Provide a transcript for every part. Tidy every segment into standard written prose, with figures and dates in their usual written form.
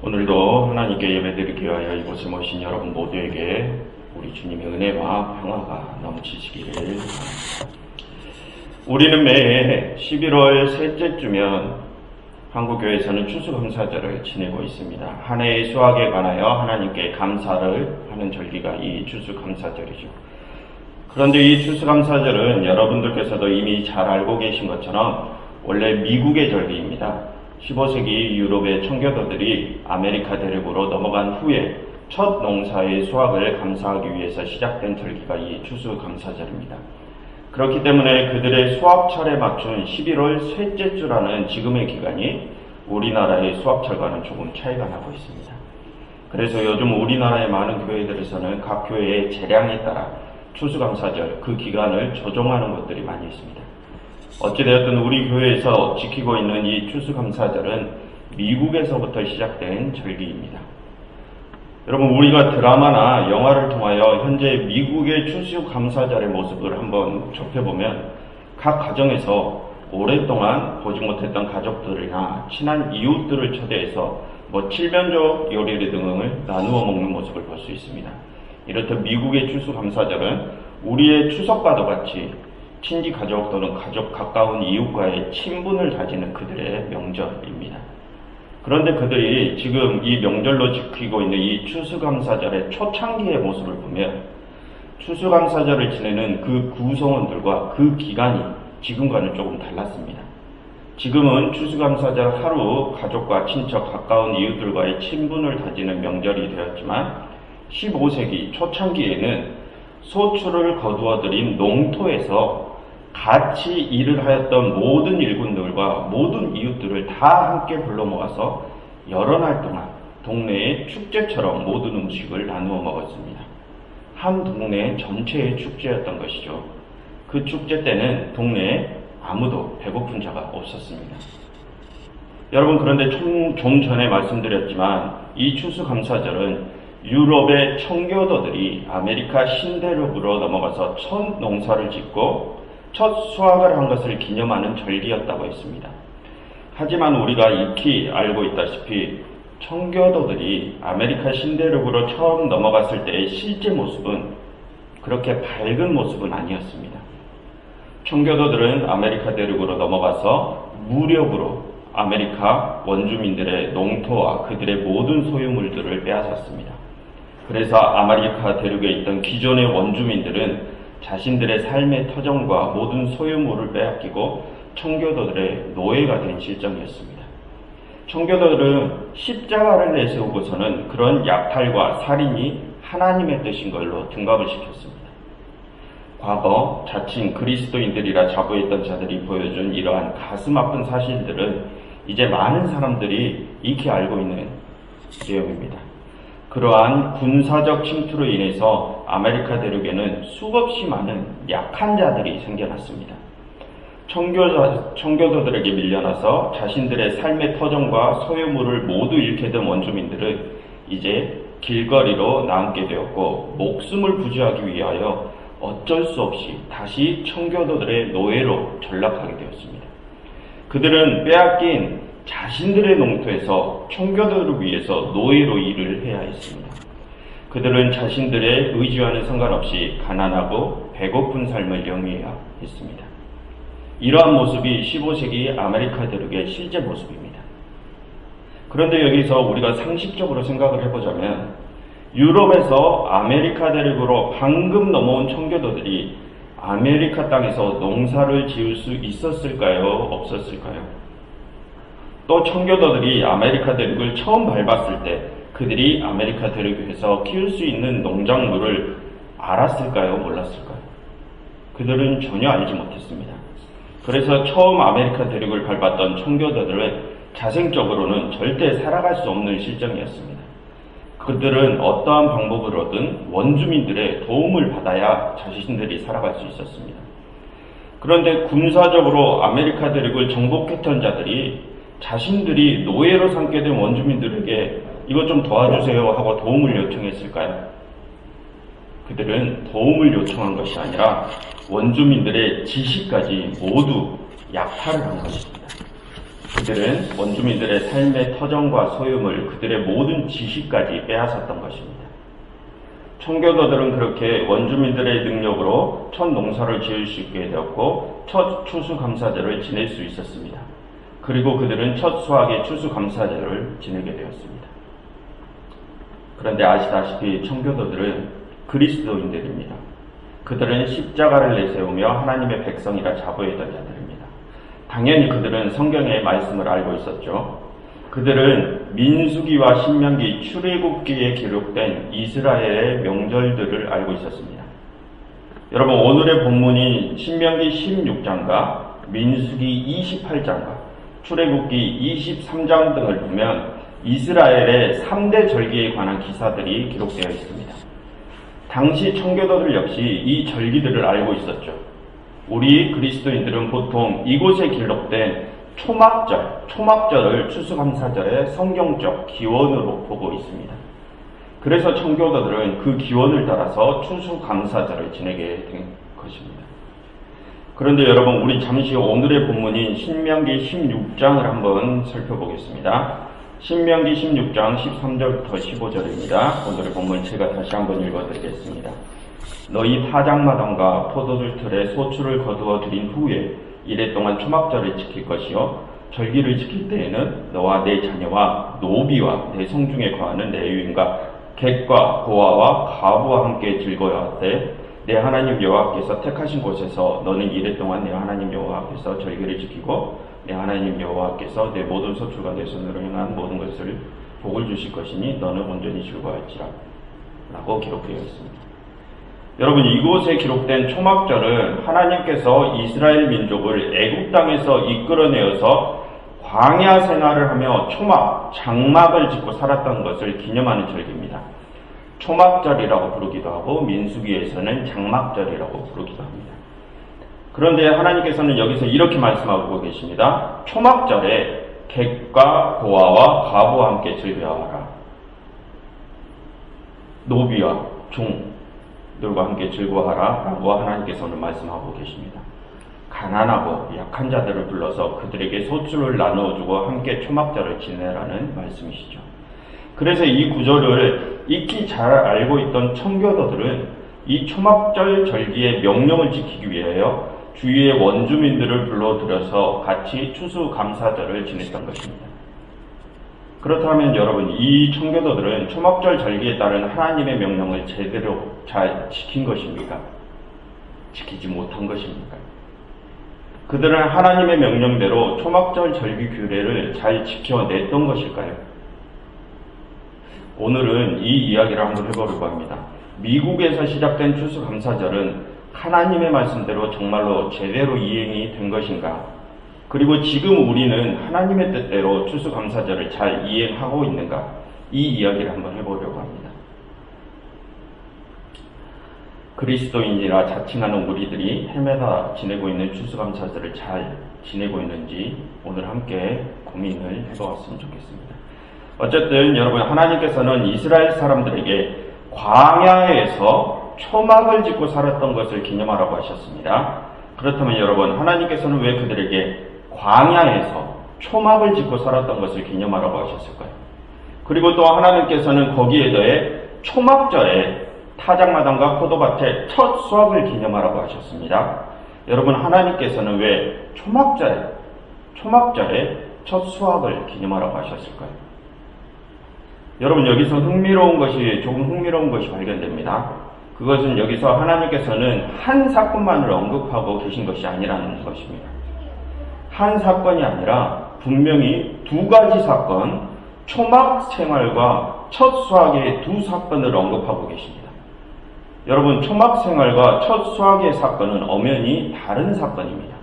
오늘도 하나님께 예배드리기 위하여 이곳에 모신 여러분 모두에게 우리 주님의 은혜와 평화가 넘치시기를 바랍니다. 우리는 매해 11월 셋째 주면 한국교회에서는 추수감사절을 지내고 있습니다. 한 해의 수확에 관하여 하나님께 감사를 하는 절기가 이 추수감사절이죠. 그런데 이 추수감사절은 여러분들께서도 이미 잘 알고 계신 것처럼 원래 미국의 절기입니다. 15세기 유럽의 청교도들이 아메리카 대륙으로 넘어간 후에 첫 농사의 수확을 감사하기 위해서 시작된 절기가 이 추수감사절입니다. 그렇기 때문에 그들의 수확철에 맞춘 11월 셋째 주라는 지금의 기간이 우리나라의 수확철과는 조금 차이가 나고 있습니다. 그래서 요즘 우리나라의 많은 교회들에서는 각 교회의 재량에 따라 추수감사절 그 기간을 조정하는 것들이 많이 있습니다. 어찌되었든 우리 교회에서 지키고 있는 이 추수감사절은 미국에서부터 시작된 절기입니다. 여러분, 우리가 드라마나 영화를 통하여 현재 미국의 추수감사절의 모습을 한번 접해보면 각 가정에서 오랫동안 보지 못했던 가족들이나 친한 이웃들을 초대해서 칠면조 요리 등을 나누어 먹는 모습을 볼 수 있습니다. 이렇듯 미국의 추수감사절은 우리의 추석과도 같이 친지 가족 또는 가족 가까운 이웃과의 친분을 다지는 그들의 명절입니다. 그런데 그들이 지금 이 명절로 지키고 있는 이 추수감사절의 초창기의 모습을 보면 추수감사절을 지내는 그 구성원들과 그 기간이 지금과는 조금 달랐습니다. 지금은 추수감사절 하루 가족과 친척 가까운 이웃들과의 친분을 다지는 명절이 되었지만 15세기 초창기에는 소출을 거두어들인 농토에서 같이 일을 하였던 모든 일꾼들과 모든 이웃들을 다 함께 불러 모아서 여러 날 동안 동네의 축제처럼 모든 음식을 나누어 먹었습니다. 한 동네 전체의 축제였던 것이죠. 그 축제 때는 동네에 아무도 배고픈 자가 없었습니다. 여러분, 그런데 좀 전에 말씀드렸지만 이 추수감사절은 유럽의 청교도들이 아메리카 신대륙으로 넘어가서 첫 농사를 짓고 첫 수확을 한 것을 기념하는 절기였다고 했습니다. 하지만 우리가 익히 알고 있다시피 청교도들이 아메리카 신대륙으로 처음 넘어갔을 때의 실제 모습은 그렇게 밝은 모습은 아니었습니다. 청교도들은 아메리카 대륙으로 넘어가서 무력으로 아메리카 원주민들의 농토와 그들의 모든 소유물들을 빼앗았습니다. 그래서 아메리카 대륙에 있던 기존의 원주민들은 자신들의 삶의 터전과 모든 소유물을 빼앗기고 청교도들의 노예가 된 실정이었습니다. 청교도들은 십자가를 내세우고서는 그런 약탈과 살인이 하나님의 뜻인 걸로 등갑을 시켰습니다. 과거 자칭 그리스도인들이라 자부했던 자들이 보여준 이러한 가슴 아픈 사실들은 이제 많은 사람들이 익히 알고 있는 내용입니다. 그러한 군사적 침투로 인해서 아메리카 대륙에는 수없이 많은 약한 자들이 생겨났습니다. 청교도들에게 밀려나서 자신들의 삶의 터전과 소유물을 모두 잃게 된 원주민들은 이제 길거리로 나앉게 되었고 목숨을 부지하기 위하여 어쩔 수 없이 다시 청교도들의 노예로 전락하게 되었습니다. 그들은 빼앗긴 자신들의 농토에서 청교도를 위해서 노예로 일을 해야 했습니다. 그들은 자신들의 의지와는 상관없이 가난하고 배고픈 삶을 영위해야 했습니다. 이러한 모습이 15세기 아메리카 대륙의 실제 모습입니다. 그런데 여기서 우리가 상식적으로 생각을 해보자면 유럽에서 아메리카 대륙으로 방금 넘어온 청교도들이 아메리카 땅에서 농사를 지을 수 있었을까요? 없었을까요? 또 청교도들이 아메리카 대륙을 처음 밟았을 때 그들이 아메리카 대륙에서 키울 수 있는 농작물을 알았을까요? 몰랐을까요? 그들은 전혀 알지 못했습니다. 그래서 처음 아메리카 대륙을 밟았던 청교도들은 자생적으로는 절대 살아갈 수 없는 실정이었습니다. 그들은 어떠한 방법으로든 원주민들의 도움을 받아야 자신들이 살아갈 수 있었습니다. 그런데 군사적으로 아메리카 대륙을 정복했던 자들이 자신들이 노예로 삼게 된 원주민들에게 이것 좀 도와주세요 하고 도움을 요청했을까요? 그들은 도움을 요청한 것이 아니라 원주민들의 지시까지 모두 약탈을 한 것입니다. 그들은 원주민들의 삶의 터전과 소유물, 그들의 모든 지식까지 빼앗았던 것입니다. 청교도들은 그렇게 원주민들의 능력으로 첫 농사를 지을 수 있게 되었고 첫 추수감사절을 지낼 수 있었습니다. 그리고 그들은 첫 수확의 추수감사절을 지내게 되었습니다. 그런데 아시다시피 청교도들은 그리스도인들입니다. 그들은 십자가를 내세우며 하나님의 백성이라 자부했던 자들입니다. 당연히 그들은 성경의 말씀을 알고 있었죠. 그들은 민수기와 신명기, 출애굽기에 기록된 이스라엘의 명절들을 알고 있었습니다. 여러분, 오늘의 본문인 신명기 16장과 민수기 28장과 출애굽기 23장 등을 보면 이스라엘의 3대 절기에 관한 기사들이 기록되어 있습니다. 당시 청교도들 역시 이 절기들을 알고 있었죠. 우리 그리스도인들은 보통 이곳에 기록된 초막절을 추수감사절의 성경적 기원으로 보고 있습니다. 그래서 청교도들은 그 기원을 따라서 추수감사절을 지내게 된 것입니다. 그런데 여러분, 우리 잠시 오늘의 본문인 신명기 16장을 한번 살펴보겠습니다. 신명기 16장 13절부터 15절입니다. 오늘의 본문 제가 다시 한번 읽어드리겠습니다. 너희 타작마당과 포도들 틀에 소출을 거두어 들인 후에 이래 동안 초막절을 지킬 것이요 절기를 지킬 때에는 너와 내 자녀와 노비와 내 성중에 거하는 내 유인과 객과 고아와 가부와 함께 즐거워할 때 내 하나님 여호와께서 택하신 곳에서 너는 이래 동안 내 하나님 여호와께서 절기를 지키고 내 하나님 여호와께서 내 모든 소출과 내 손으로 행한 모든 것을 복을 주실 것이니 너는 온전히 즐거워할지라 라고 기록되어 있습니다. 여러분, 이곳에 기록된 초막절은 하나님께서 이스라엘 민족을 애굽 땅에서 이끌어내어서 광야 생활을 하며 장막을 짓고 살았던 것을 기념하는 절기입니다. 초막절이라고 부르기도 하고 민수기에서는 장막절이라고 부르기도 합니다. 그런데 하나님께서는 여기서 이렇게 말씀하고 계십니다. 초막절에 객과 고아와 가부와 함께 즐거워하라. 노비와 종들과 함께 즐거워하라 라고 하나님께서 오늘 말씀하고 계십니다. 가난하고 약한 자들을 불러서 그들에게 소출을 나누어주고 함께 초막절을 지내라는 말씀이시죠. 그래서 이 구절을 익히 잘 알고 있던 청교도들은 이 초막절 절기의 명령을 지키기 위하여 주위의 원주민들을 불러들여서 같이 추수감사절을 지냈던 것입니다. 그렇다면 여러분, 이 청교도들은 초막절 절기에 따른 하나님의 명령을 제대로 잘 지킨 것입니까? 지키지 못한 것입니까? 그들은 하나님의 명령대로 초막절 절기 규례를 잘 지켜냈던 것일까요? 오늘은 이 이야기를 한번 해보려고 합니다. 미국에서 시작된 추수감사절은 하나님의 말씀대로 정말로 제대로 이행이 된 것인가? 그리고 지금 우리는 하나님의 뜻대로 추수감사절을 잘 이행하고 있는가? 이 이야기를 한번 해보려고 합니다. 그리스도인이라 자칭하는 우리들이 헤매다 지내고 있는 추수감사절을 잘 지내고 있는지 오늘 함께 고민을 해보았으면 좋겠습니다. 어쨌든 여러분, 하나님께서는 이스라엘 사람들에게 광야에서 초막을 짓고 살았던 것을 기념하라고 하셨습니다. 그렇다면 여러분, 하나님께서는 왜 그들에게 광야에서 초막을 짓고 살았던 것을 기념하라고 하셨을까요? 그리고 또 하나님께서는 거기에 더해 초막절에 타작마당과 포도밭의 첫 수확을 기념하라고 하셨습니다. 여러분, 하나님께서는 왜 초막절에 첫 수확을 기념하라고 하셨을까요? 여러분, 여기서 조금 흥미로운 것이 발견됩니다. 그것은 여기서 하나님께서는 한 사건만을 언급하고 계신 것이 아니라는 것입니다. 한 사건이 아니라 분명히 두 가지 사건, 초막 생활과 첫 수확의 두 사건을 언급하고 계십니다. 여러분, 초막 생활과 첫 수확의 사건은 엄연히 다른 사건입니다.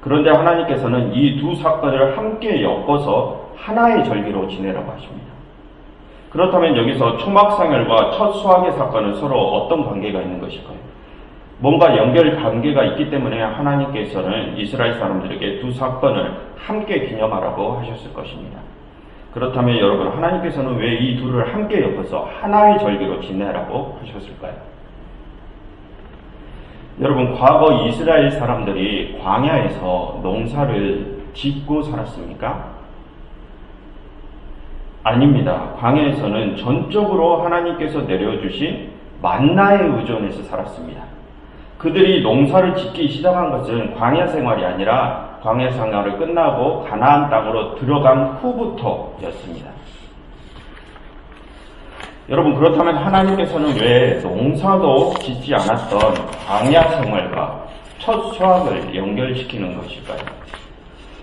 그런데 하나님께서는 이 두 사건을 함께 엮어서 하나의 절기로 지내라고 하십니다. 그렇다면 여기서 초막 생활과 첫 수확의 사건은 서로 어떤 관계가 있는 것일까요? 뭔가 연결 관계가 있기 때문에 하나님께서는 이스라엘 사람들에게 두 사건을 함께 기념하라고 하셨을 것입니다. 그렇다면 여러분, 하나님께서는 왜 이 둘을 함께 엮어서 하나의 절기로 지내라고 하셨을까요? 여러분, 과거 이스라엘 사람들이 광야에서 농사를 짓고 살았습니까? 아닙니다. 광야에서는 전적으로 하나님께서 내려주신 만나에 의존해서 살았습니다. 그들이 농사를 짓기 시작한 것은 광야 생활이 아니라 광야 생활을 끝나고 가나안 땅으로 들어간 후부터였습니다. 여러분, 그렇다면 하나님께서는 왜 농사도 짓지 않았던 광야 생활과 첫 수확을 연결시키는 것일까요?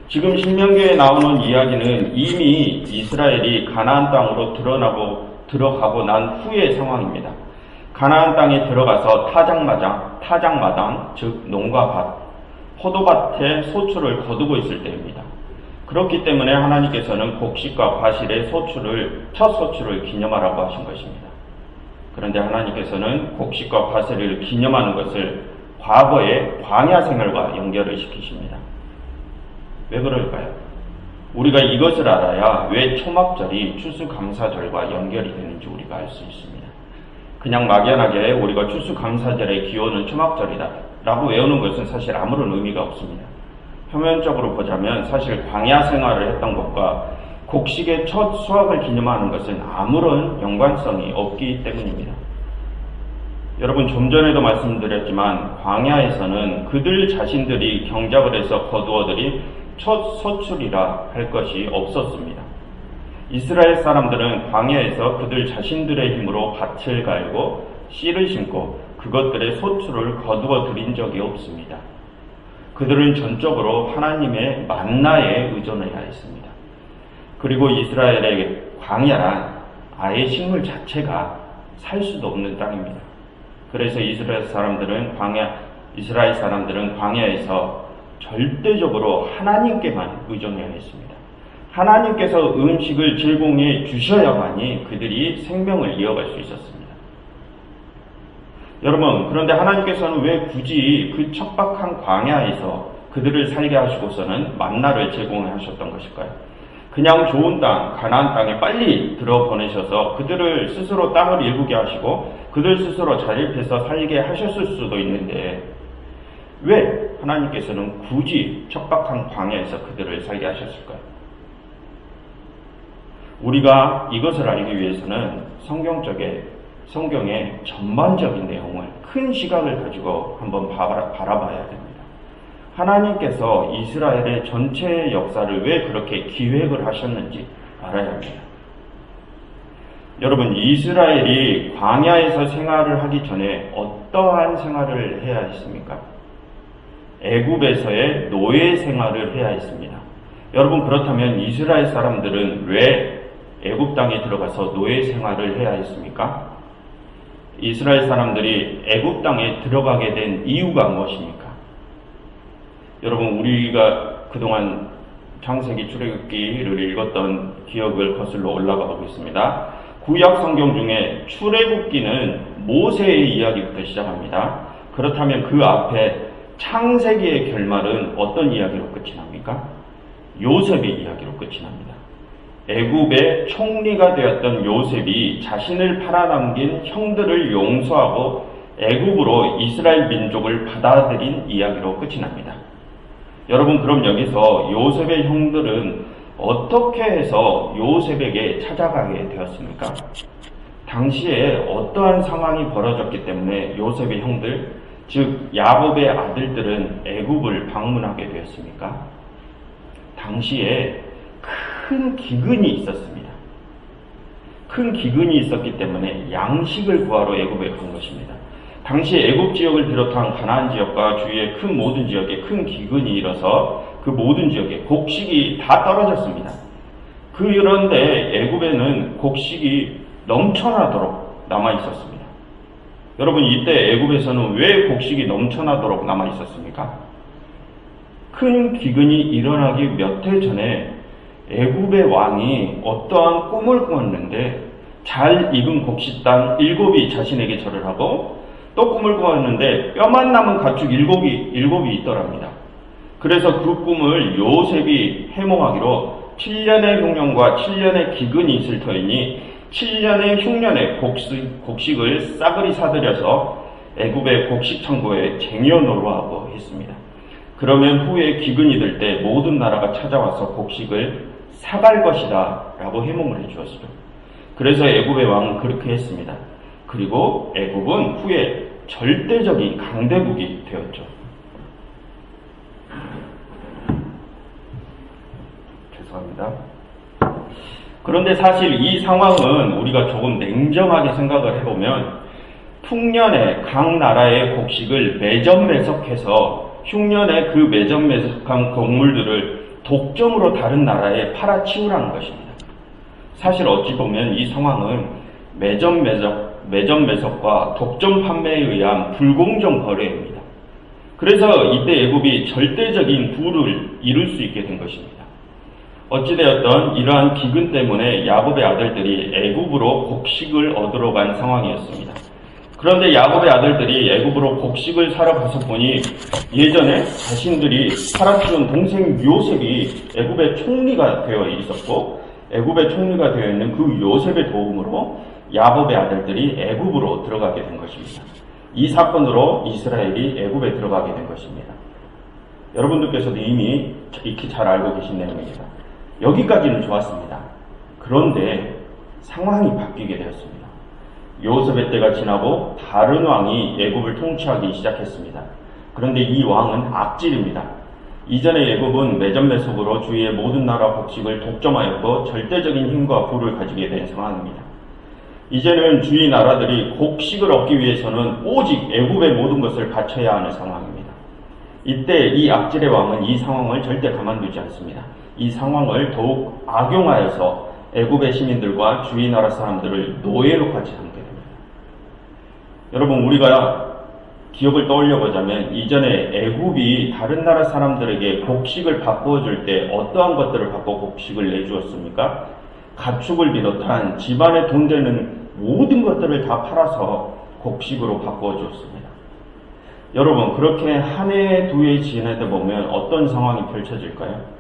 지금 신명기에 나오는 이야기는 이미 이스라엘이 가나안 땅으로 들어가고 난 후의 상황입니다. 가나안 땅에 들어가서 타작마당, 즉 농과 밭, 포도밭에 소출을 거두고 있을 때입니다. 그렇기 때문에 하나님께서는 곡식과 과실의 첫 소출을 기념하라고 하신 것입니다. 그런데 하나님께서는 곡식과 과실을 기념하는 것을 과거의 광야 생활과 연결을 시키십니다. 왜 그럴까요? 우리가 이것을 알아야 왜 초막절이 추수감사절과 연결이 되는지 우리가 알 수 있습니다. 그냥 막연하게 우리가 추수감사절의 기원은 초막절이다 라고 외우는 것은 사실 아무런 의미가 없습니다. 표면적으로 보자면 사실 광야 생활을 했던 것과 곡식의 첫 수확을 기념하는 것은 아무런 연관성이 없기 때문입니다. 여러분, 좀 전에도 말씀드렸지만 광야에서는 그들 자신들이 경작을 해서 거두어들인 첫 소출이라 할 것이 없었습니다. 이스라엘 사람들은 광야에서 그들 자신들의 힘으로 밭을 갈고 씨를 심고 그것들의 소출을 거두어 들인 적이 없습니다. 그들은 전적으로 하나님의 만나에 의존해야 했습니다. 그리고 이스라엘의 광야란 아예 식물 자체가 살 수도 없는 땅입니다. 그래서 이스라엘 사람들은 광야에서 절대적으로 하나님께만 의존해야 했습니다. 하나님께서 음식을 제공해 주셔야만이 그들이 생명을 이어갈 수 있었습니다. 여러분, 그런데 하나님께서는 왜 굳이 그 척박한 광야에서 그들을 살게 하시고서는 만나를 제공하셨던 것일까요? 그냥 좋은 땅, 가나안 땅에 빨리 들어보내셔서 그들을 스스로 땅을 일구게 하시고 그들 스스로 자립해서 살게 하셨을 수도 있는데 왜 하나님께서는 굳이 척박한 광야에서 그들을 살게 하셨을까요? 우리가 이것을 알기 위해서는 성경의 전반적인 내용을 큰 시각을 가지고 한번 바라봐야 됩니다. 하나님께서 이스라엘의 전체 역사를 왜 그렇게 기획을 하셨는지 알아야 합니다. 여러분, 이스라엘이 광야에서 생활을 하기 전에 어떠한 생활을 해야 했습니까? 애굽에서의 노예 생활을 해야 했습니다. 여러분, 그렇다면 이스라엘 사람들은 왜 애굽 땅에 들어가서 노예 생활을 해야 했습니까? 이스라엘 사람들이 애굽 땅에 들어가게 된 이유가 무엇입니까? 여러분, 우리가 그동안 창세기 출애굽기를 읽었던 기억을 거슬러 올라가 보겠습니다. 구약 성경 중에 출애굽기는 모세의 이야기부터 시작합니다. 그렇다면 그 앞에 창세기의 결말은 어떤 이야기로 끝이 납니까? 요셉의 이야기로 끝이 납니다. 애굽의 총리가 되었던 요셉이 자신을 팔아넘긴 형들을 용서하고 애굽으로 이스라엘 민족을 받아들인 이야기로 끝이 납니다. 여러분, 그럼 여기서 요셉의 형들은 어떻게 해서 요셉에게 찾아가게 되었습니까? 당시에 어떠한 상황이 벌어졌기 때문에 요셉의 형들, 즉 야곱의 아들들은 애굽을 방문하게 되었습니까? 당시에 큰 기근이 있었습니다. 큰 기근이 있었기 때문에 양식을 구하러 애굽에 간 것입니다. 당시 애굽 지역을 비롯한 가나안 지역과 주위의 큰 모든 지역에 큰 기근이 일어서 그 모든 지역에 곡식이 다 떨어졌습니다. 그런데 애굽에는 곡식이 넘쳐나도록 남아 있었습니다. 여러분, 이때 애굽에서는 왜 곡식이 넘쳐나도록 남아 있었습니까? 큰 기근이 일어나기 몇 해 전에 애굽의 왕이 어떠한 꿈을 꾸었는데 잘 익은 곡식단 7이 자신에게 절을 하고 또 꿈을 꾸었는데 뼈만 남은 가축 7이 있더랍니다. 그래서 그 꿈을 요셉이 해몽하기로 7년의 흉년과 7년의 기근이 있을 터이니 7년의 흉년에 곡식을 싸그리 사들여서 애굽의 곡식 창고에 쟁여놓으라고 했습니다. 그러면 후에 기근이 들 때 모든 나라가 찾아와서 곡식을 사갈 것이다 라고 해몽을 해주었죠. 그래서 애굽의 왕은 그렇게 했습니다. 그리고 애굽은 후에 절대적인 강대국이 되었죠. 죄송합니다. 그런데 사실 이 상황은 우리가 조금 냉정하게 생각을 해보면 풍년에 각 나라의 곡식을 매점매석해서 흉년에 그 매점매석한 곡물들을 독점으로 다른 나라에 팔아치우라는 것입니다. 사실 어찌 보면 이 상황은 매점매석과 독점 판매에 의한 불공정 거래입니다. 그래서 이때 애굽이 절대적인 부를 이룰 수 있게 된 것입니다. 어찌되었던 이러한 기근 때문에 야곱의 아들들이 애굽으로 곡식을 얻으러 간 상황이었습니다. 그런데 야곱의 아들들이 애굽으로 곡식을 사러 가서 보니 예전에 자신들이 팔아치운 동생 요셉이 애굽의 총리가 되어 있었고 애굽의 총리가 되어 있는 그 요셉의 도움으로 야곱의 아들들이 애굽으로 들어가게 된 것입니다. 이 사건으로 이스라엘이 애굽에 들어가게 된 것입니다. 여러분들께서도 이미 익히 잘 알고 계신 내용입니다. 여기까지는 좋았습니다. 그런데 상황이 바뀌게 되었습니다. 요셉의 때가 지나고 다른 왕이 애굽을 통치하기 시작했습니다. 그런데 이 왕은 악질입니다. 이전의 애굽은 매점매석으로 주위의 모든 나라 곡식을 독점하였고 절대적인 힘과 부를 가지게 된 상황입니다. 이제는 주위 나라들이 곡식을 얻기 위해서는 오직 애굽의 모든 것을 바쳐야 하는 상황입니다. 이때 이 악질의 왕은 이 상황을 절대 가만두지 않습니다. 이 상황을 더욱 악용하여서 애굽의 시민들과 주위 나라 사람들을 노예로 같이 삼게 됩니다. 여러분, 우리가 기억을 떠올려 보자면 이전에 애굽이 다른 나라 사람들에게 곡식을 바꾸어 줄 때 어떠한 것들을 바꿔 곡식을 내주었습니까? 가축을 비롯한 집안에 돈 되는 모든 것들을 다 팔아서 곡식으로 바꾸어 주었습니다. 여러분, 그렇게 한 해, 두 해 지내다 보면 어떤 상황이 펼쳐질까요?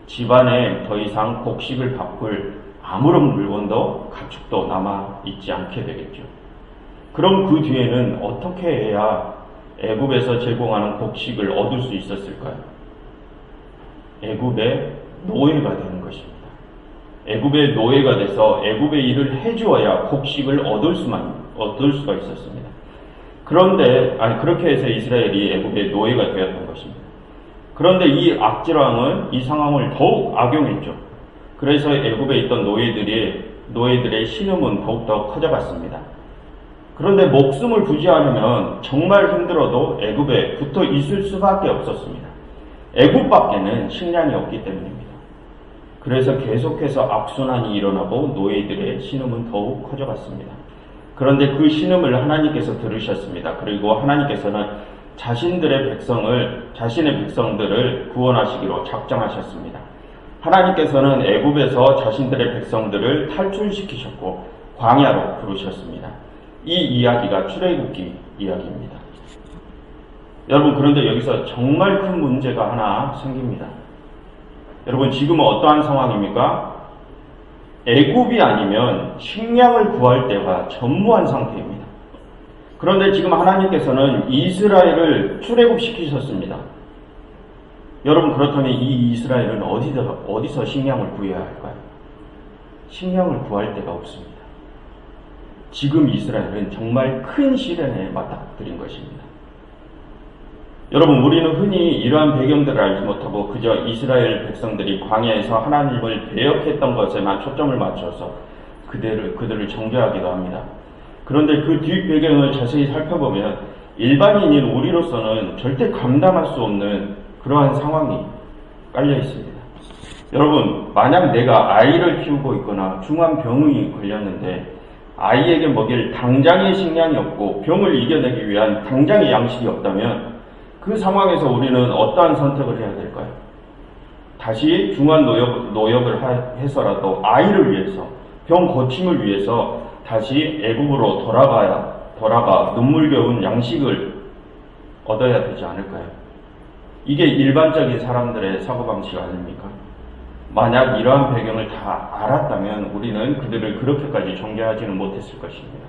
집안에 더 이상 곡식을 바꿀 아무런 물건도 가축도 남아 있지 않게 되겠죠. 그럼 그 뒤에는 어떻게 해야 애굽에서 제공하는 곡식을 얻을 수 있었을까요? 애굽의 노예가 되는 것입니다. 애굽의 노예가 돼서 애굽의 일을 해주어야 곡식을 얻을 수가 있었습니다. 그런데 그렇게 해서 이스라엘이 애굽의 노예가 되었던 것입니다. 그런데 이 악질왕은 이 상황을 더욱 악용했죠. 그래서 애굽에 있던 노예들의 신음은 더욱더 커져갔습니다. 그런데 목숨을 부지하려면 정말 힘들어도 애굽에 붙어 있을 수밖에 없었습니다. 애굽밖에는 식량이 없기 때문입니다. 그래서 계속해서 악순환이 일어나고 노예들의 신음은 더욱 커져갔습니다. 그런데 그 신음을 하나님께서 들으셨습니다. 그리고 하나님께서는 자신의 백성들을 구원하시기로 작정하셨습니다. 하나님께서는 애굽에서 자신들의 백성들을 탈출시키셨고 광야로 부르셨습니다. 이 이야기가 출애굽기 이야기입니다. 여러분, 그런데 여기서 정말 큰 문제가 하나 생깁니다. 여러분, 지금은 어떠한 상황입니까? 애굽이 아니면 식량을 구할 때가 전무한 상태입니다. 그런데 지금 하나님께서는 이스라엘을 출애굽시키셨습니다. 여러분, 그렇다면 이 이스라엘은 어디서 식량을 구해야 할까요? 식량을 구할 데가 없습니다. 지금 이스라엘은 정말 큰 시련에 맞닥뜨린 것입니다. 여러분, 우리는 흔히 이러한 배경들을 알지 못하고 그저 이스라엘 백성들이 광야에서 하나님을 배역했던 것에만 초점을 맞춰서 그들을 정죄하기도 합니다. 그런데 그 뒷배경을 자세히 살펴보면 일반인인 우리로서는 절대 감당할 수 없는 그러한 상황이 깔려 있습니다. 여러분, 만약 내가 아이를 키우고 있거나 중한 병이 걸렸는데 아이에게 먹일 당장의 식량이 없고 병을 이겨내기 위한 당장의 양식이 없다면 그 상황에서 우리는 어떠한 선택을 해야 될까요? 다시 중한 노역을 해서라도 아이를 위해서, 병 고침을 위해서 다시 애굽으로 돌아가 눈물겨운 양식을 얻어야 되지 않을까요? 이게 일반적인 사람들의 사고방식 아닙니까? 만약 이러한 배경을 다 알았다면 우리는 그들을 그렇게까지 정죄하지는 못했을 것입니다.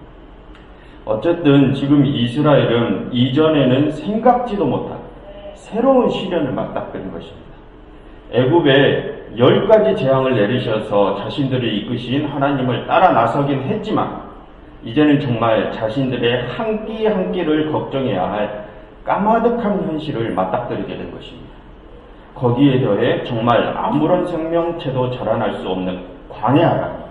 어쨌든 지금 이스라엘은 이전에는 새로운 시련을 맞닥뜨린 것입니다. 애굽에 10가지 재앙을 내리셔서 자신들을 이끄신 하나님을 따라 나서긴 했지만 이제는 정말 자신들의 한 끼 한 끼를 걱정해야 할 까마득한 현실을 맞닥뜨리게 된 것입니다. 거기에 더해 정말 아무런 생명체도 자라날 수 없는 광야라니.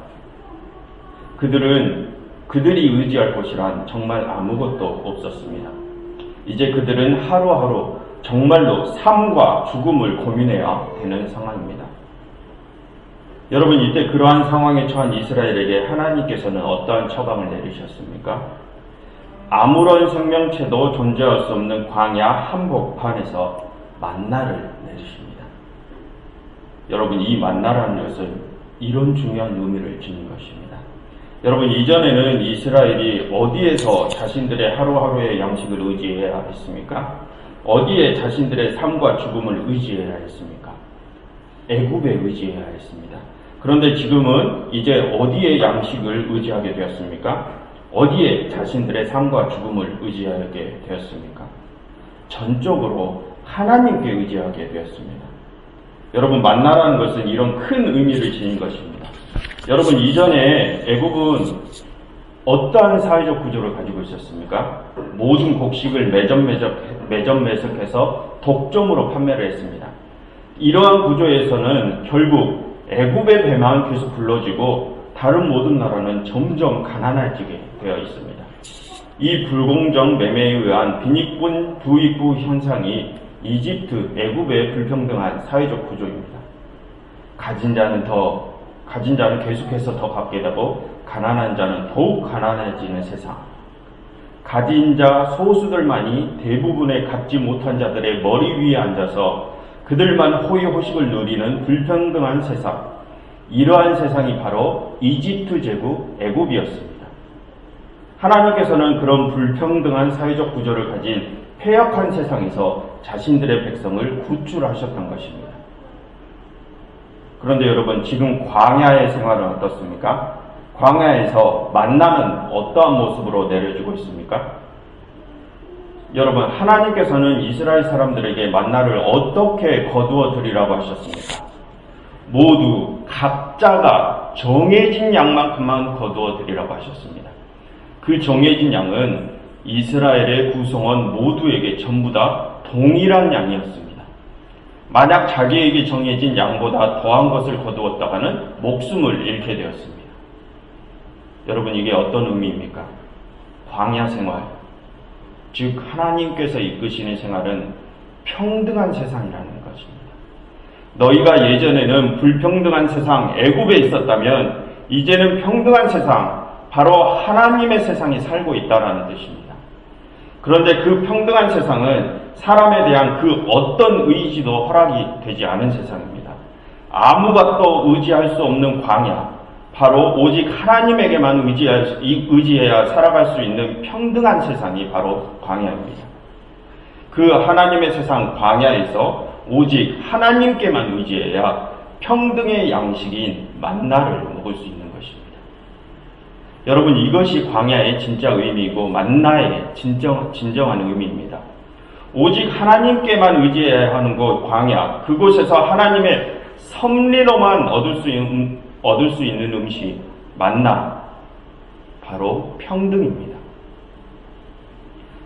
그들이 의지할 곳이란 정말 아무것도 없었습니다. 이제 그들은 하루하루 정말로 삶과 죽음을 고민해야 되는 상황입니다. 여러분, 이때 그러한 상황에 처한 이스라엘에게 하나님께서는 어떠한 처방을 내리셨습니까? 아무런 생명체도 존재할 수 없는 광야 한복판에서 만나를 내리십니다. 여러분, 이 만나라는 것은 이런 중요한 의미를 지닌 것입니다. 여러분, 이전에는 이스라엘이 어디에서 자신들의 하루하루의 양식을 의지해야 했습니까? 어디에 자신들의 삶과 죽음을 의지해야 했습니까? 애굽에 의지해야 했습니다. 그런데 지금은 이제 어디에 양식을 의지하게 되었습니까? 어디에 자신들의 삶과 죽음을 의지하게 되었습니까? 전적으로 하나님께 의지하게 되었습니다. 여러분, 만나라는 것은 이런 큰 의미를 지닌 것입니다. 여러분, 이전에 애굽은 어떠한 사회적 구조를 가지고 있었습니까? 모든 곡식을 매점매석해서 독점으로 판매를 했습니다. 이러한 구조에서는 결국 애굽의 배만 계속 불러지고 다른 모든 나라는 점점 가난해지게 되어 있습니다. 이 불공정 매매에 의한 빈익분 부익부 현상이 이집트, 애굽의 불평등한 사회적 구조입니다. 가진 자는 계속해서 더 갖게 되고 가난한 자는 더욱 가난해지는 세상. 가진 자 소수들만이 대부분의 갖지 못한 자들의 머리 위에 앉아서 그들만 호의호식을 누리는 불평등한 세상. 이러한 세상이 바로 이집트 제국 애굽이었습니다. 하나님께서는 그런 불평등한 사회적 구조를 가진 폐역한 세상에서 자신들의 백성을 구출하셨던 것입니다. 그런데 여러분, 지금 광야의 생활은 어떻습니까? 광야에서 만나는 어떠한 모습으로 내려주고 있습니까? 여러분, 하나님께서는 이스라엘 사람들에게 만나를 어떻게 거두어 드리라고 하셨습니까? 모두 각자가 정해진 양만큼만 거두어 드리라고 하셨습니다. 그 정해진 양은 이스라엘의 구성원 모두에게 전부 다 동일한 양이었습니다. 만약 자기에게 정해진 양보다 더한 것을 거두었다가는 목숨을 잃게 되었습니다. 여러분, 이게 어떤 의미입니까? 광야 생활, 즉 하나님께서 이끄시는 생활은 평등한 세상이라는 것입니다. 너희가 예전에는 불평등한 세상 애굽에 있었다면 이제는 평등한 세상, 바로 하나님의 세상이 살고 있다는 뜻입니다. 그런데 그 평등한 세상은 사람에 대한 그 어떤 의지도 허락이 되지 않은 세상입니다. 아무것도 의지할 수 없는 광야, 바로 오직 하나님에게만 의지해야 살아갈 수 있는 평등한 세상이 바로 광야입니다. 그 하나님의 세상 광야에서 오직 하나님께만 의지해야 평등의 양식인 만나를 먹을 수 있는 것입니다. 여러분, 이것이 광야의 진짜 의미이고 만나의 진정한 의미입니다. 오직 하나님께만 의지해야 하는 곳 광야, 그곳에서 하나님의 섭리로만 얻을 수 있는 음식, 만나, 바로 평등입니다.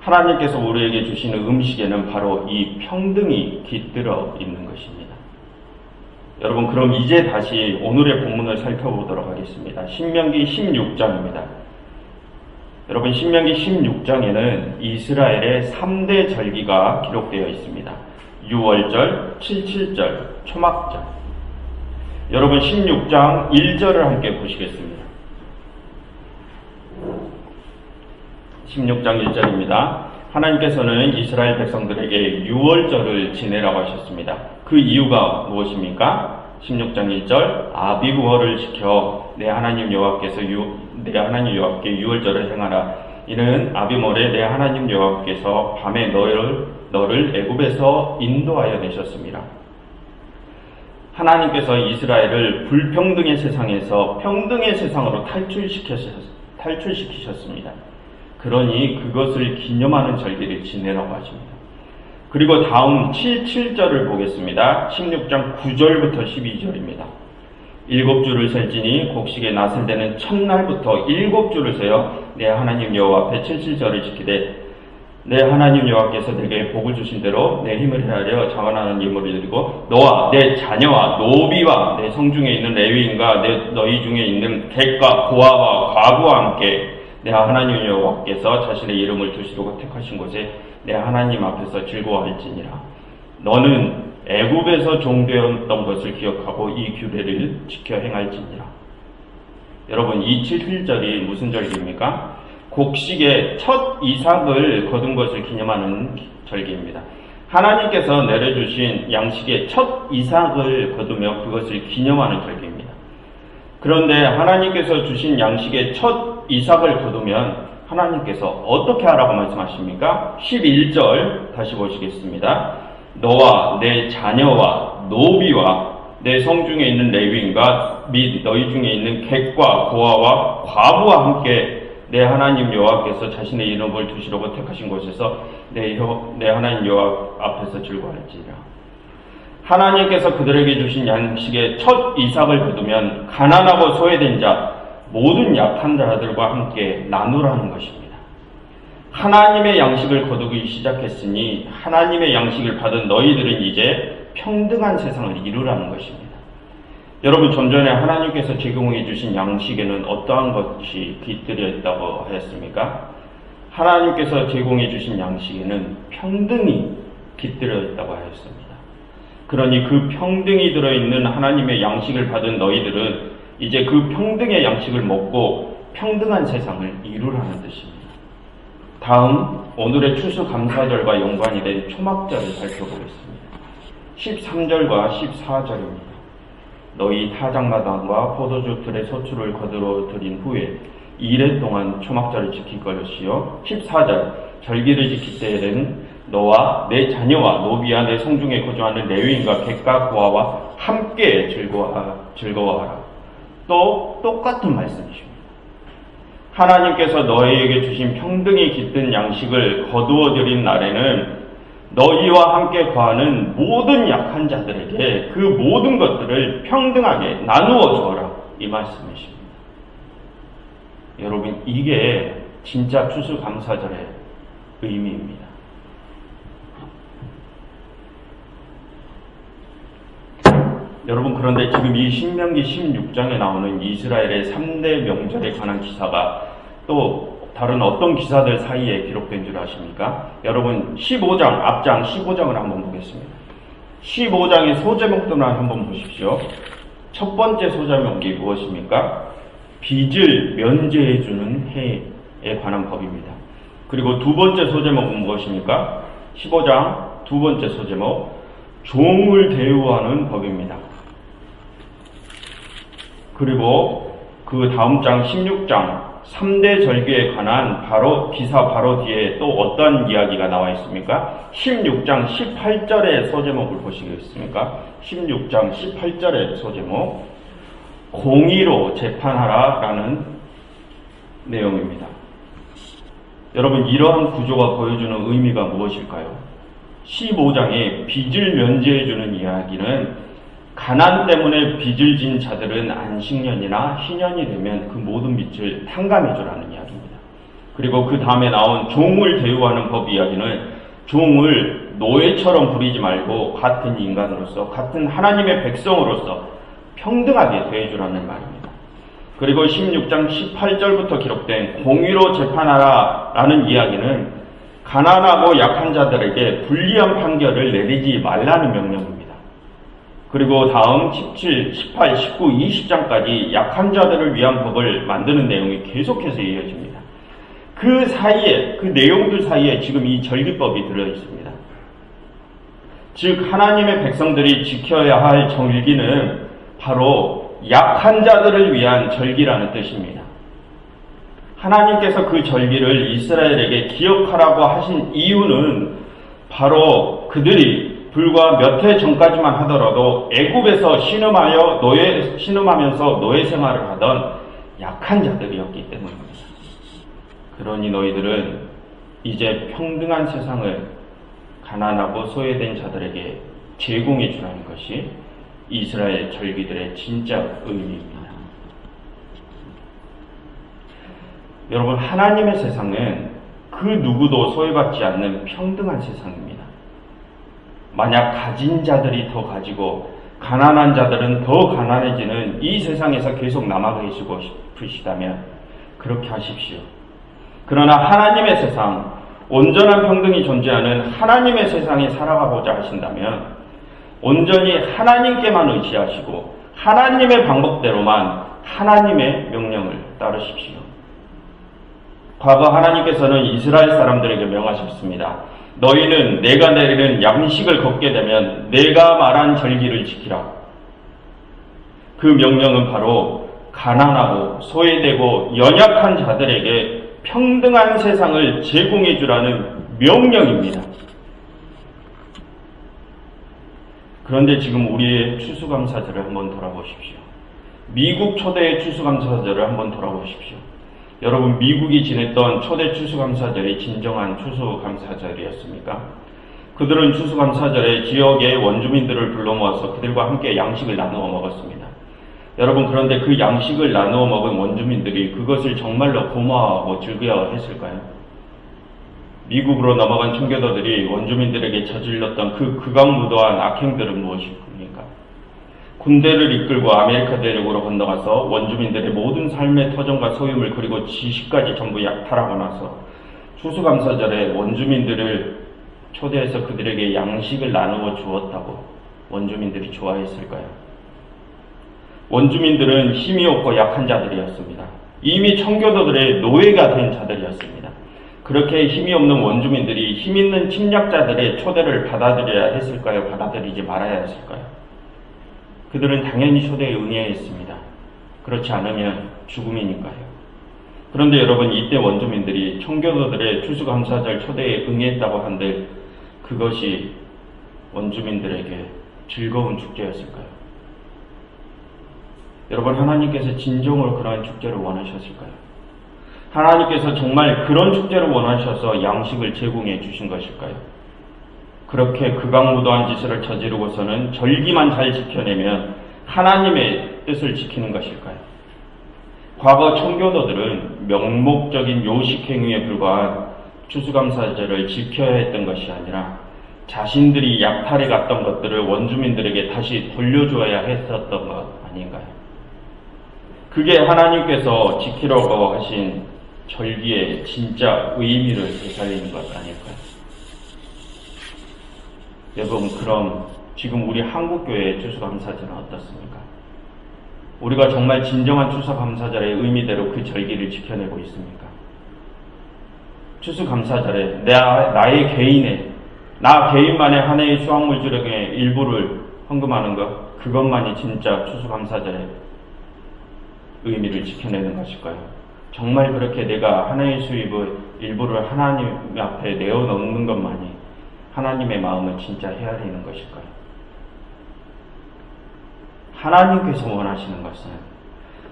하나님께서 우리에게 주시는 음식에는 바로 이 평등이 깃들어 있는 것입니다. 여러분, 그럼 이제 다시 오늘의 본문을 살펴보도록 하겠습니다. 신명기 16장입니다. 여러분, 신명기 16장에는 이스라엘의 3대 절기가 기록되어 있습니다. 유월절, 칠칠절, 초막절. 여러분, 16장 1절을 함께 보시겠습니다. 16장 1절입니다. 하나님께서는 이스라엘 백성들에게 유월절을 지내라고 하셨습니다. 그 이유가 무엇입니까? 16장 1절, 아비브월을 지켜 내 하나님 여호와께 유월절을 행하라. 이는 아비월에 내 하나님 여호와께서 밤에 너를 애굽에서 인도하여 내셨습니다. 하나님께서 이스라엘을 불평등의 세상에서 평등의 세상으로 탈출시키셨습니다. 그러니 그것을 기념하는 절기를 지내라고 하십니다. 그리고 다음 7절을 보겠습니다. 16장 9절부터 12절입니다. 7주를 셀지니 곡식에 낫을 때는 첫날부터 7주를 세어 내 하나님 여호와 앞에 7절을 지키되 내 하나님 여호와께서 내게 복을 주신 대로 내 힘을 헤아려 자원하는 예물을 드리고 너와 내 자녀와 노비와 내 성중에 있는 레위인과 너희 중에 있는 객과 고아와 과부와 함께 내 하나님 여호와께서 자신의 이름을 두시려고 택하신 곳에 내 하나님 앞에서 즐거워할지니라. 너는 애굽에서 종되었던 것을 기억하고 이 규례를 지켜 행할지니라. 여러분, 이 7절이 무슨 절기입니까? 곡식의 첫 이삭을 거둔 것을 기념하는 절기입니다. 하나님께서 내려주신 양식의 첫 이삭을 거두며 그것을 기념하는 절기입니다. 그런데 하나님께서 주신 양식의 첫 이삭을 거두면 하나님께서 어떻게 하라고 말씀하십니까? 11절 다시 보시겠습니다. 너와 내 자녀와 노비와 내 성중에 있는 레위인과 및 너희 중에 있는 객과 고아와 과부와 함께 내 하나님 여호와께서 자신의 이름을 두시려고 택하신 곳에서 내 하나님 여호와 앞에서 즐거워할지라. 하나님께서 그들에게 주신 양식의 첫 이삭을 거두면 가난하고 소외된 자, 모든 약한 자들과 함께 나누라는 것입니다. 하나님의 양식을 거두기 시작했으니 하나님의 양식을 받은 너희들은 이제 평등한 세상을 이루라는 것입니다. 여러분, 좀 전에 하나님께서 제공해 주신 양식에는 어떠한 것이 깃들여 있다고 하였습니까? 하나님께서 제공해 주신 양식에는 평등이 깃들여 있다고 하였습니다. 그러니 그 평등이 들어있는 하나님의 양식을 받은 너희들은 이제 그 평등의 양식을 먹고 평등한 세상을 이루라는 뜻입니다. 다음 오늘의 추수감사절과 연관이 된 초막절을 살펴보겠습니다. 13절과 14절입니다. 너희 타작마당과 포도주 틀의 소출을 거두어 드린 후에 2일 동안 초막절을 지킬 것이요. 14절 절기를 지킬 때에는 너와 내 자녀와 노비와 내 성중에 거주하는 레위인과 객과 고아와 함께 즐거워하라. 또 똑같은 말씀이십니다. 하나님께서 너희에게 주신 평등이 깃든 양식을 거두어 드린 날에는 너희와 함께 거하는 모든 약한 자들에게 그 모든 것들을 평등하게 나누어 주어라. 이 말씀이십니다. 여러분, 이게 진짜 추수감사절의 의미입니다. 여러분, 그런데 지금 이 신명기 16장에 나오는 이스라엘의 3대 명절에 관한 기사가 또 다른 어떤 기사들 사이에 기록된 줄 아십니까? 여러분, 15장, 앞장 15장을 한번 보겠습니다. 15장의 소제목들을 한번 보십시오. 첫 번째 소제목이 무엇입니까? 빚을 면제해주는 해에 관한 법입니다. 그리고 두 번째 소제목은 무엇입니까? 15장 두 번째 소제목, 종을 대우하는 법입니다. 그리고 그 다음 장 16장 3대 절기에 관한 기사 바로 뒤에 또 어떤 이야기가 나와 있습니까? 16장 18절의 소제목을 보시겠습니까? 16장 18절의 소제목, 공의로 재판하라 라는 내용입니다. 여러분, 이러한 구조가 보여주는 의미가 무엇일까요? 15장에 빚을 면제해주는 이야기는 가난 때문에 빚을 진 자들은 안식년이나 희년이 되면 그 모든 빚을 탕감해주라는 이야기입니다. 그리고 그 다음에 나온 종을 대우하는 법 이야기는 종을 노예처럼 부리지 말고 같은 인간으로서, 같은 하나님의 백성으로서 평등하게 대해주라는 말입니다. 그리고 16장 18절부터 기록된 공의로 재판하라 라는 이야기는 가난하고 약한 자들에게 불리한 판결을 내리지 말라는 명령입니다. 그리고 다음 17, 18, 19, 20장까지 약한 자들을 위한 법을 만드는 내용이 계속해서 이어집니다. 그 사이에, 그 내용들 사이에 지금 이 절기법이 들어있습니다. 즉, 하나님의 백성들이 지켜야 할 절기는 바로 약한 자들을 위한 절기라는 뜻입니다. 하나님께서 그 절기를 이스라엘에게 기억하라고 하신 이유는 바로 그들이 불과 몇 해 전까지만 하더라도 애굽에서 신음하면서 노예 생활을 하던 약한 자들이었기 때문입니다. 그러니 너희들은 이제 평등한 세상을 가난하고 소외된 자들에게 제공해 주라는 것이 이스라엘 절기들의 진짜 의미입니다. 여러분, 하나님의 세상은 그 누구도 소외받지 않는 평등한 세상입니다. 만약 가진 자들이 더 가지고 가난한 자들은 더 가난해지는 이 세상에서 계속 남아 계시고 싶으시다면 그렇게 하십시오. 그러나 하나님의 세상, 온전한 평등이 존재하는 하나님의 세상에 살아가고자 하신다면 온전히 하나님께만 의지하시고 하나님의 방법대로만 하나님의 명령을 따르십시오. 과거 하나님께서는 이스라엘 사람들에게 명하셨습니다. 너희는 내가 내리는 양식을 걷게 되면 내가 말한 절기를 지키라. 그 명령은 바로 가난하고 소외되고 연약한 자들에게 평등한 세상을 제공해 주라는 명령입니다. 그런데 지금 우리의 추수감사절을 한번 돌아보십시오. 미국 초대의 추수감사절을 한번 돌아보십시오. 여러분, 미국이 지냈던 초대 추수감사절이 진정한 추수감사절이었습니까? 그들은 추수감사절에 지역의 원주민들을 불러 모아서 그들과 함께 양식을 나누어 먹었습니다. 여러분, 그런데 그 양식을 나누어 먹은 원주민들이 그것을 정말로 고마워하고 즐거워했을까요? 미국으로 넘어간 청교도들이 원주민들에게 저질렀던 그 극악무도한 악행들은 무엇입니까? 군대를 이끌고 아메리카 대륙으로 건너가서 원주민들의 모든 삶의 터전과 소유물 그리고 지식까지 전부 약탈하고 나서 추수감사절에 원주민들을 초대해서 그들에게 양식을 나누어 주었다고 원주민들이 좋아했을까요? 원주민들은 힘이 없고 약한 자들이었습니다. 이미 청교도들의 노예가 된 자들이었습니다. 그렇게 힘이 없는 원주민들이 힘 있는 침략자들의 초대를 받아들여야 했을까요? 받아들이지 말아야 했을까요? 그들은 당연히 초대에 응해했습니다. 그렇지 않으면 죽음이니까요. 그런데 여러분, 이때 원주민들이 청교도들의 추수감사절 초대에 응했다고 한들 그것이 원주민들에게 즐거운 축제였을까요? 여러분, 하나님께서 진정으로 그러한 축제를 원하셨을까요? 하나님께서 정말 그런 축제를 원하셔서 양식을 제공해 주신 것일까요? 그렇게 극악무도한 짓을 저지르고서는 절기만 잘 지켜내면 하나님의 뜻을 지키는 것일까요? 과거 청교도들은 명목적인 요식행위에 불과한 추수감사절을 지켜야 했던 것이 아니라 자신들이 약탈해 갔던 것들을 원주민들에게 다시 돌려줘야 했었던 것 아닌가요? 그게 하나님께서 지키라고 하신 절기의 진짜 의미를 되살리는 것 아닐까요? 여러분, 그럼 지금 우리 한국교회의 추수감사절은 어떻습니까? 우리가 정말 진정한 추수감사절의 의미대로 그 절기를 지켜내고 있습니까? 추수감사절에 나의 개인의, 나 개인만의 한 해의 수확물주력의 일부를 헌금하는 것, 그것만이 진짜 추수감사절의 의미를 지켜내는 것일까요? 정말 그렇게 내가 한 해의 수입의 일부를 하나님 앞에 내어놓는 것만이 하나님의 마음을 진짜 헤아리는 것일까요? 하나님께서 원하시는 것은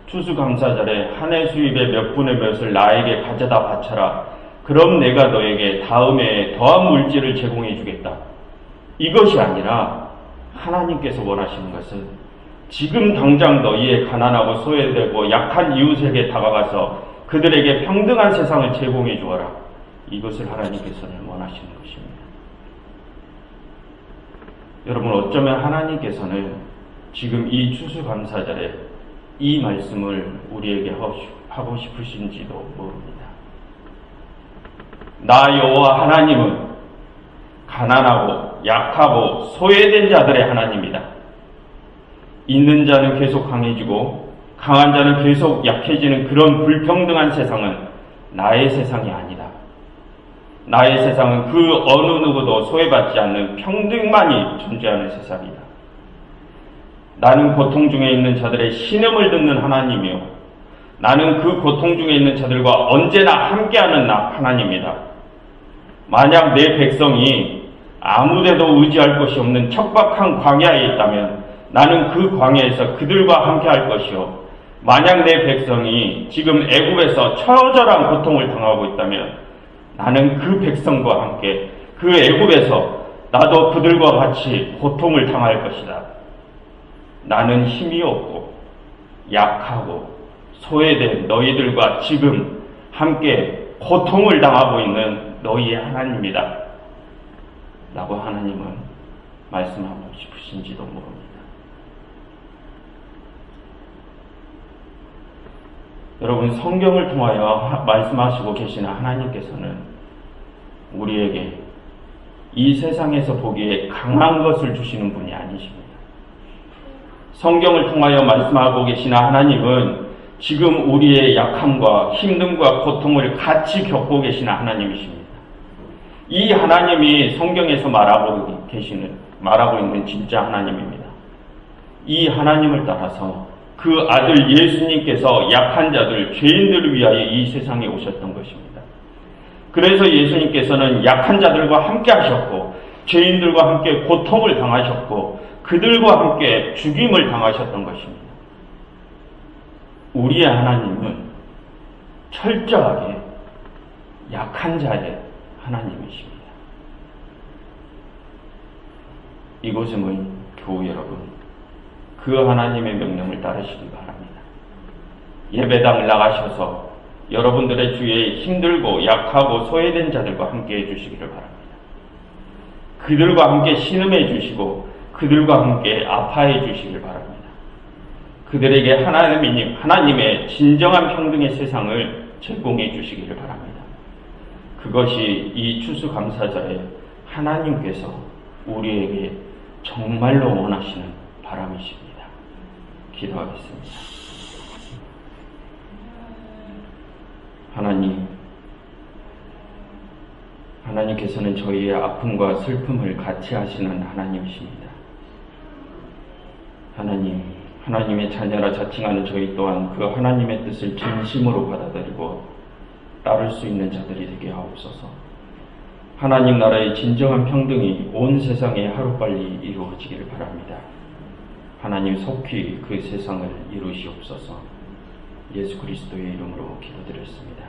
추수감사절에 한 해 수입의 몇 분의 몇을 나에게 가져다 바쳐라. 그럼 내가 너에게 다음 해에 더한 물질을 제공해 주겠다. 이것이 아니라 하나님께서 원하시는 것은 지금 당장 너희의 가난하고 소외되고 약한 이웃에게 다가가서 그들에게 평등한 세상을 제공해 주어라. 이것을 하나님께서는 원하시는 것입니다. 여러분, 어쩌면 하나님께서는 지금 이 추수감사절에 이 말씀을 우리에게 하고 싶으신지도 모릅니다. 나 여호와 하나님은 가난하고 약하고 소외된 자들의 하나님이다. 있는 자는 계속 강해지고 강한 자는 계속 약해지는 그런 불평등한 세상은 나의 세상이 아니다. 나의 세상은 그 어느 누구도 소외받지 않는 평등만이 존재하는 세상이다. 나는 고통 중에 있는 자들의 신음을 듣는 하나님이요, 나는 그 고통 중에 있는 자들과 언제나 함께하는 하나님이다. 만약 내 백성이 아무데도 의지할 곳이 없는 척박한 광야에 있다면 나는 그 광야에서 그들과 함께할 것이요, 만약 내 백성이 지금 애굽에서 처절한 고통을 당하고 있다면 나는 그 백성과 함께 그 애굽에서 나도 그들과 같이 고통을 당할 것이다. 나는 힘이 없고 약하고 소외된 너희들과 지금 함께 고통을 당하고 있는 너희의 하나님이다. 라고 하나님은 말씀하고 싶으신지도 모릅니다. 여러분, 성경을 통하여 말씀하시고 계시는 하나님께서는 우리에게 이 세상에서 보기에 강한 것을 주시는 분이 아니십니다. 성경을 통하여 말씀하고 계시는 하나님은 지금 우리의 약함과 힘듦과 고통을 같이 겪고 계시는 하나님이십니다. 이 하나님이 성경에서 말하고 있는 진짜 하나님입니다. 이 하나님을 따라서 그 아들 예수님께서 약한 자들, 죄인들을 위하여 이 세상에 오셨던 것입니다. 그래서 예수님께서는 약한 자들과 함께 하셨고 죄인들과 함께 고통을 당하셨고 그들과 함께 죽임을 당하셨던 것입니다. 우리의 하나님은 철저하게 약한 자의 하나님이십니다. 이곳에 모인 교우 여러분, 그 하나님의 명령을 따르시기 바랍니다. 예배당을 나가셔서 여러분들의 주위에 힘들고 약하고 소외된 자들과 함께 해주시기를 바랍니다. 그들과 함께 신음해 주시고 그들과 함께 아파해 주시길 바랍니다. 그들에게 하나님의 진정한 평등의 세상을 제공해 주시기를 바랍니다. 그것이 이 추수감사절에 하나님께서 우리에게 정말로 원하시는 바람이십니다. 기도하겠습니다. 하나님께서는 저희의 아픔과 슬픔을 같이 하시는 하나님이십니다. 하나님의 자녀라 자칭하는 저희 또한 그 하나님의 뜻을 진심으로 받아들이고 따를 수 있는 자들이 되게 하옵소서. 하나님 나라의 진정한 평등이 온 세상에 하루빨리 이루어지기를 바랍니다. 하나님 속히 그 세상을 이루시옵소서. 예수 그리스도의 이름으로 기도드렸습니다.